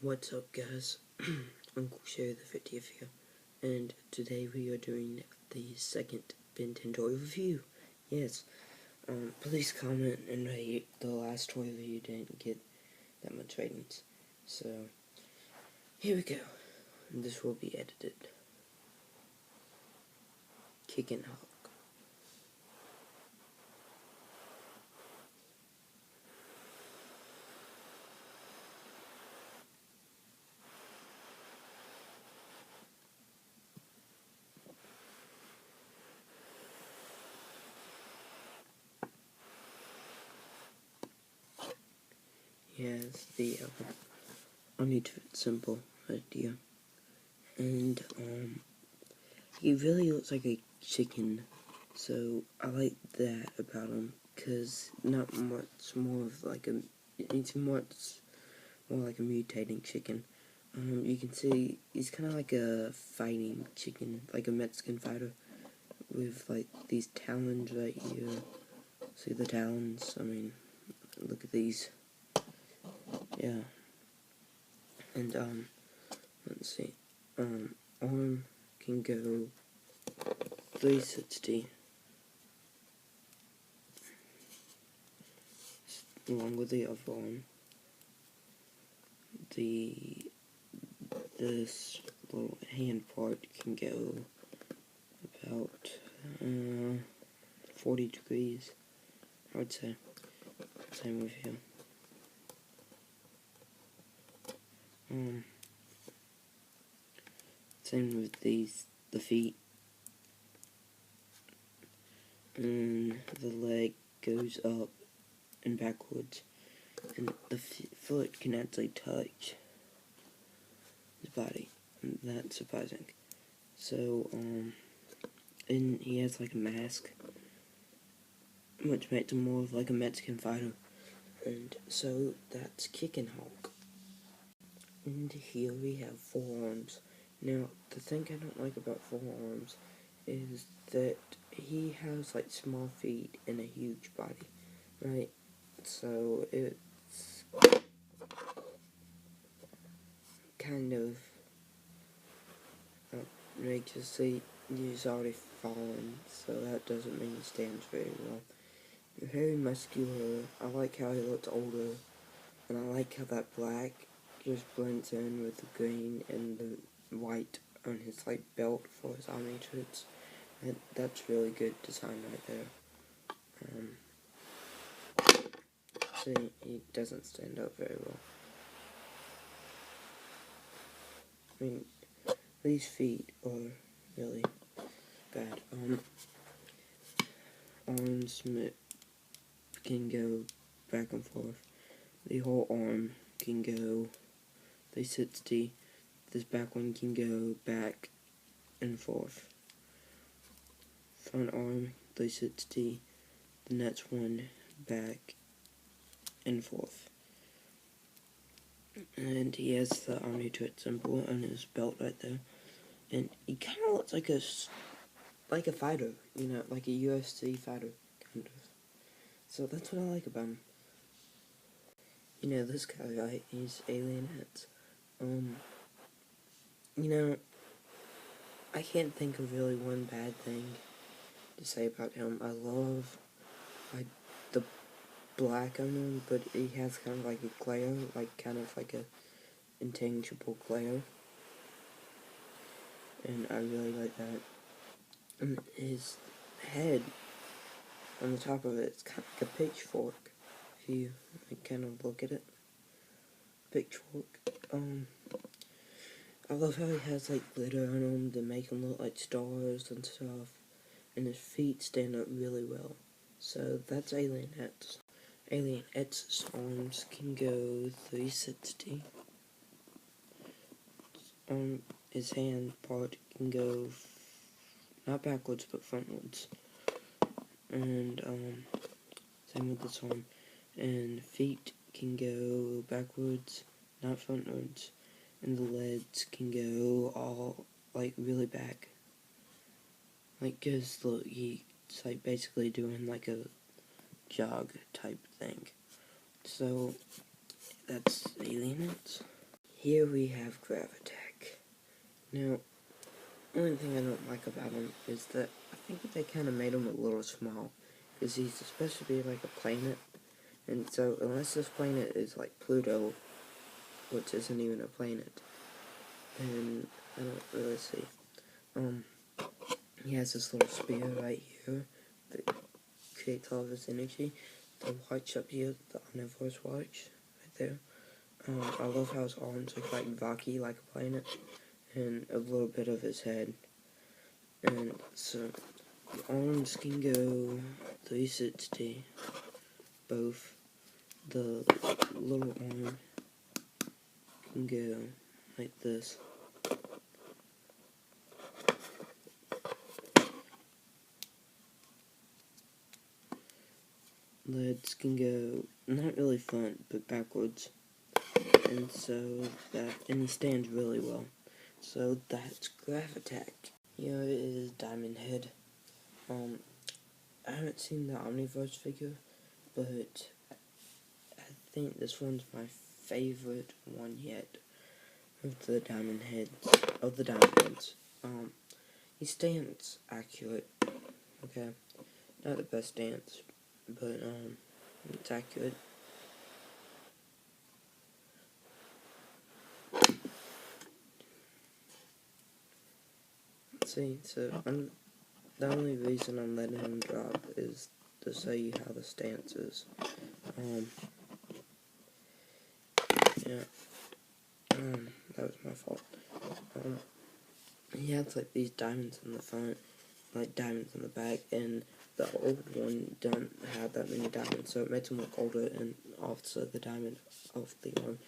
What's up, guys? Uncle Sherry the 50th here, and today we are doing the second Nintendo review. Yes, please comment and rate. The last toy review didn't get that much ratings, so here we go. And this will be edited. Kickin. Yes, the simple idea, and he really looks like a chicken, so I like that about him, cause not much more of like a, it's much more like a mutating chicken. You can see he's kind of like a fighting chicken, like a Mexican fighter, with like these talons right here. See the talons? I mean, look at these. Yeah. And let's see. Arm can go 360 along with the other arm. This little hand part can go about 40 degrees, I would say. Same with him. Same with the feet. And the leg goes up and backwards, and the foot can actually touch his body, and that's surprising. So, and he has like a mask, which makes him more of like a Mexican fighter, and so that's Kickin Hulk. And here we have Forearms. Now, the thing I don't like about Forearms is that he has like small feet and a huge body, right? So it's kind of makes you see he's already fallen, so that doesn't mean he stands very well. Very muscular. I like how he looks older, and I like how that black just blends in with the green and the white on his like belt for his army troops. And that's really good design right there. See, he doesn't stand up very well. I mean, these feet are really bad. Arms can go back and forth. The whole arm can go 360. This back one can go back and forth. Front arm 360. The next one back and forth. And he has the army turret symbol on his belt right there. And he kind of looks like a fighter, you know, like a UFC fighter, kind of. So that's what I like about him. You know, this guy, right, he's Alien Hats. You know, I can't think of really one bad thing to say about him. I love, like, the black on him, but he has kind of like a glare, like, kind of like a intangible glare. And I really like that. And his head on the top of it, it's kind of like a pitchfork, if you like, kind of look at it. Pitchfork. I love how he has like glitter on him to make him look like stars and stuff, and his feet stand up really well. So that's Alien Hats. Alien Hats' arms can go 360. His hand part can go not backwards but frontwards. And same with this arm. And feet can go backwards, not frontwards. And the legs can go all, like, really back. Like, cause look, he's, like, basically doing, like, a jog type thing. So, that's Alien Hats. here we have Gravatack. Now, only thing I don't like about him is that I think they kind of made him a little small, because he's supposed to be like a planet, and so unless this planet is like Pluto, which isn't even a planet, then I don't really see. He has this little spear right here that creates all of his energy. The watch up here, the omnivore's watch, right there. I love how his arms look like Vaki, like a planet, and a little bit of his head. And so, the arms can go 360, both. The little arm can go like this. Legs can go, not really front, but backwards. And he stands really well. So that's Gravatack. Here is Diamond Head. I haven't seen the Omniverse figure, but I think this one's my favorite one yet of the Diamond Heads. He stands accurate. Okay, not the best stance, but it's accurate. See, so the only reason I'm letting him drop is to show you how the stance is. Yeah. That was my fault. He has like these diamonds in the front, like diamonds in the back, and the old one don't have that many diamonds, so it makes him look older and also the diamond off the arm.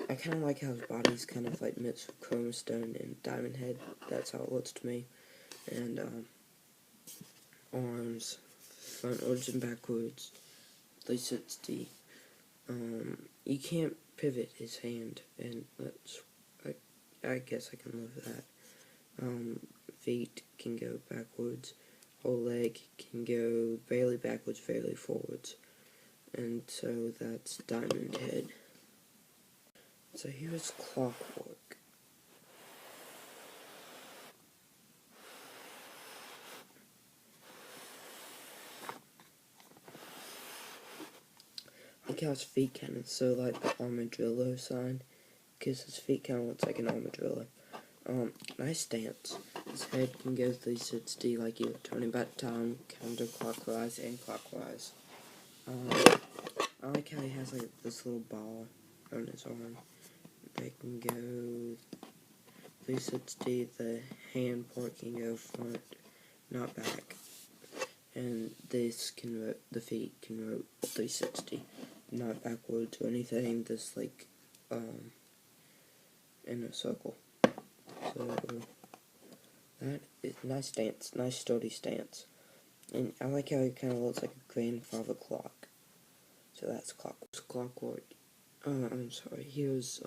I kind of like how his body's kind of like mixed with chroma stone and diamond head. That's how it looks to me. And arms, frontwards and backwards, 360. You can't pivot his hand, and that's, I guess I can live with that. Feet can go backwards, whole leg can go barely backwards, barely forwards. And so that's Diamond Head. So here's Clockwork. Look how his feet kind of so like the armadillo sign, because his feet kind of looks like an armadillo. Nice stance. His head can go 360 like you're turning back time, counterclockwise and clockwise. I like how he has like this little ball on his arm. They can go 360, the hand part can go front, not back. And this can the feet can rotate 360, not backwards or anything, just like in a circle. So that is nice stance, nice sturdy stance. And I like how he kind of looks like a grandfather clock. So that's Clockwork. I'm sorry, here's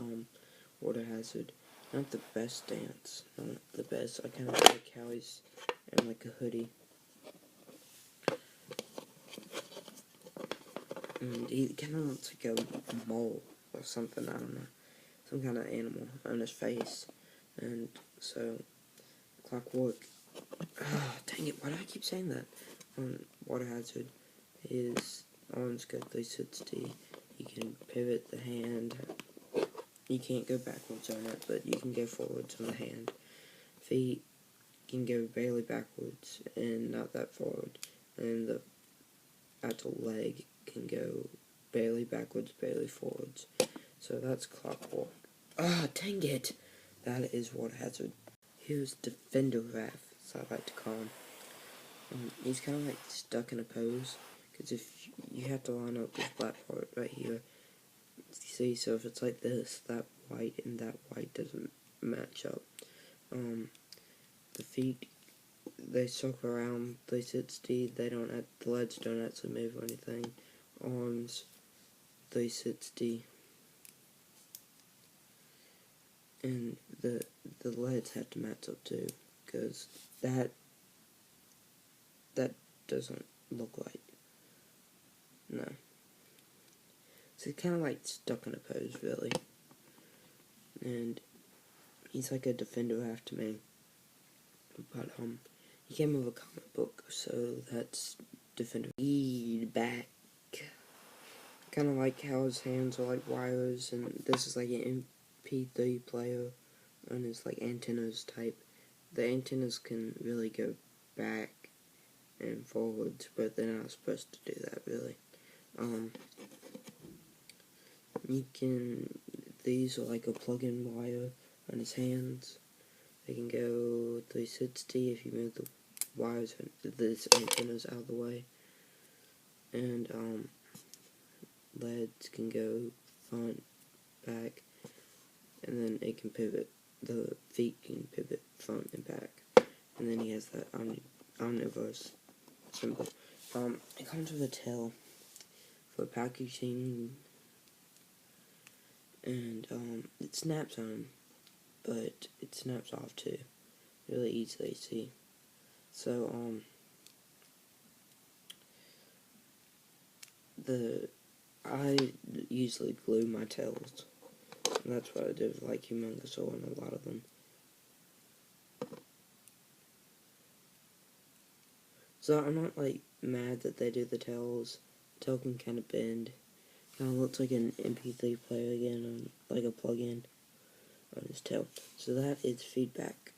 Water Hazard. Not the best stance, not the best. I kind of like how he's in like a hoodie. And he kind of looks like a mole or something, I don't know. Some kind of animal on his face. And so, Clockwork. Oh, dang it, why do I keep saying that? Water Hazard. His arms go 360. You can pivot the hand. You can't go backwards on it, but you can go forwards on the hand. Feet can go barely backwards and not that forward. And the actual leg can go barely backwards, barely forwards. So that's Clockwork. Ah, oh, dang it! That is Water Hazard. Here's Defender Rath, so I like to call him. He's kind of like stuck in a pose, because if you have to line up this black part right here, see, so if it's like this, that white and that white doesn't match up. The feet, they circle around 360, the legs don't actually move or anything. Arms, 360. And the legs have to match up too, because that doesn't look right. No. So it's kind of like stuck in a pose, really. and he's like a defender after me. But he came with a comic book, so that's defender. Feedback. Kind of like how his hands are like wires, and this is like an MP3 player, and it's like antennas type. The antennas can really go back and forwards, but they're not supposed to do that really. These are like a plug-in wire on his hands. They can go 360 if you move the wires and the antennas out of the way. And leads can go front, back, and then it can pivot. The feet can pivot front and back. And then he has that omniverse symbol. It comes with a tail for packaging, and it snaps on, but it snaps off too, really easily. See, so I usually glue my tails. And that's what I do with like Humongous Or and a lot of them. So I'm not like mad that they do the tails. The tail can kind of bend. Kind of looks like an MP3 player again, on like a plug-in on his tail. So that is feedback.